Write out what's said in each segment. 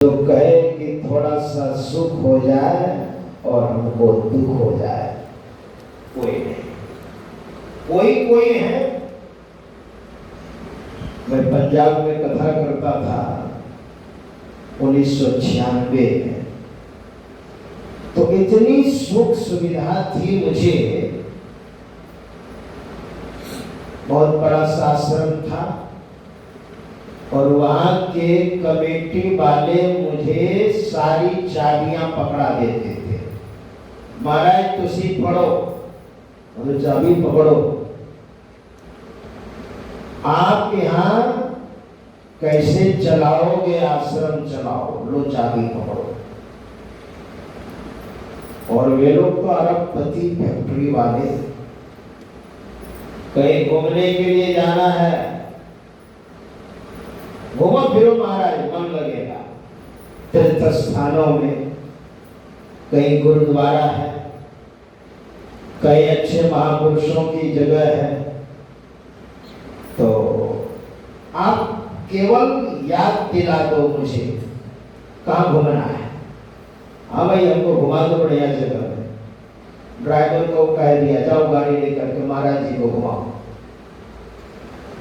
जो कहे कि थोड़ा सा सुख हो जाए और हमको दुख हो जाए, कोई नहीं। कोई है। मैं पंजाब में कथा करता था 1996 में, तो इतनी सुख सुविधा थी मुझे। बहुत बड़ा आश्रम था और वहां के कमेटी वाले मुझे सारी चाबियां पकड़ा देते थे। महाराज तुसी पढ़ो, मतलब चाबी पकड़ो, आप यहाँ कैसे चलाओगे आश्रम, चलाओ, लो चाबी पकड़ो। और वे लोग तो अरबपति फैक्ट्री वाले, कहीं घूमने के लिए जाना है, घूमो फिरो महाराज, मन लगेगा। तीर्थ स्थानों में कहीं गुरुद्वारा है, कई अच्छे महापुरुषों की जगह है, तो आप केवल याद दिला दो मुझे कहाँ घूमना है। हाँ भाई हमको घुमा दो बढ़िया जगह में। ड्राइवर को कह दिया जाओ गाड़ी लेकर के महाराज जी को घुमाओ।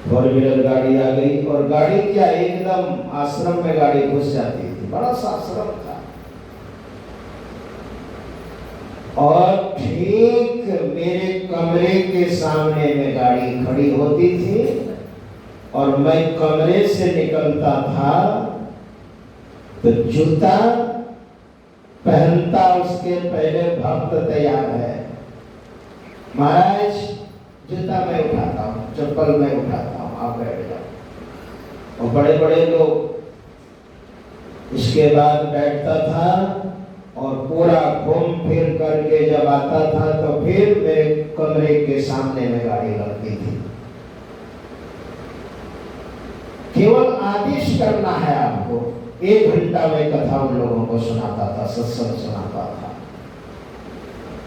4 व्हीलर गाड़ी आ गई और गाड़ी क्या एकदम आश्रम में गाड़ी घुस जाती थी। बड़ा सा आश्रम था और ठीक मेरे कमरे के सामने में गाड़ी खड़ी होती थी और मैं कमरे से निकलता था तो जूता पहनता उसके पहले भक्त तैयार है, महाराज जूता मैं उठाता हूँ, चप्पल मैं उठाता हूँ, आप बैठ जाओ। और बड़े बड़े लोग इसके बाद बैठता था और पूरा घूम फिर करके जब आता था तो फिर मेरे कमरे के सामने में गाड़ी लगती थी। केवल आदेश करना है आपको। 1 घंटा में कथा उन लोगों को सुनाता था, सत्संग सुनाता था।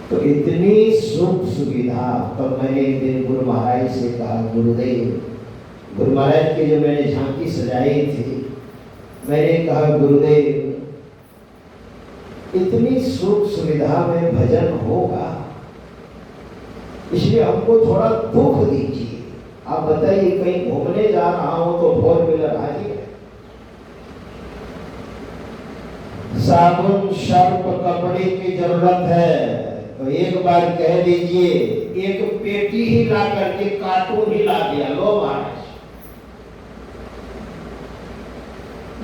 तो इतनी सुख सुविधा। तो मैंने एक दिन गुरु महाराज से कहा, गुरुदेव, गुरु महाराज की जो मैंने झांकी सजाई थी, मैंने कहा गुरुदेव इतनी सुख सुविधा में भजन होगा, इसलिए हमको थोड़ा दुख दीजिए। आप बताइए कहीं घूमने जा रहा हूं तो 4 व्हीलर आ जाए, साबुन सर्फ कपड़े की जरूरत है तो एक बार कह दीजिए, एक पेटी ही ला करके कार्टून ही ला दिया, लो महाराज।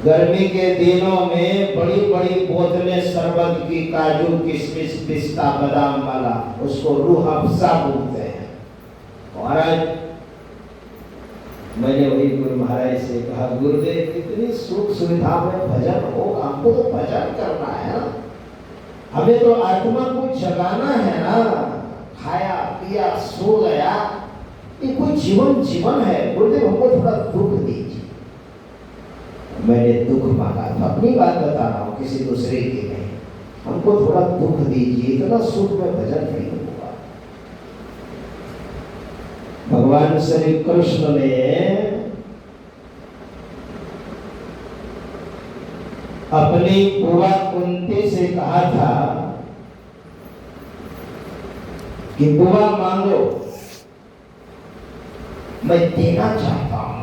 गर्मी के दिनों में बड़ी बड़ी बोतलें शरबत की, काजू किशमिश पिस्ता बादाम वाला, उसको रूह अफ़ज़ा बोलते हैं। महाराज मैंने वही गुरु महाराज से कहा, गुरुदेव इतनी सुख सुविधा में भजन हो, हमको तो भजन करना है ना, हमें तो आत्मा को जगाना है ना। खाया पिया सो गया, ये कोई जीवन है। गुरुदेव हमको थोड़ा दुख दीजिए। मैंने दुख मांगा था, अपनी बात बता रहा हूँ, किसी दूसरे की नहीं। हमको थोड़ा दुख दीजिए, इतना सुख में भजन नहीं होगा। भगवान श्री कृष्ण ने अपनी बुआ कुंती से कहा था कि बुआ मांगो, मैं देना चाहता हूं।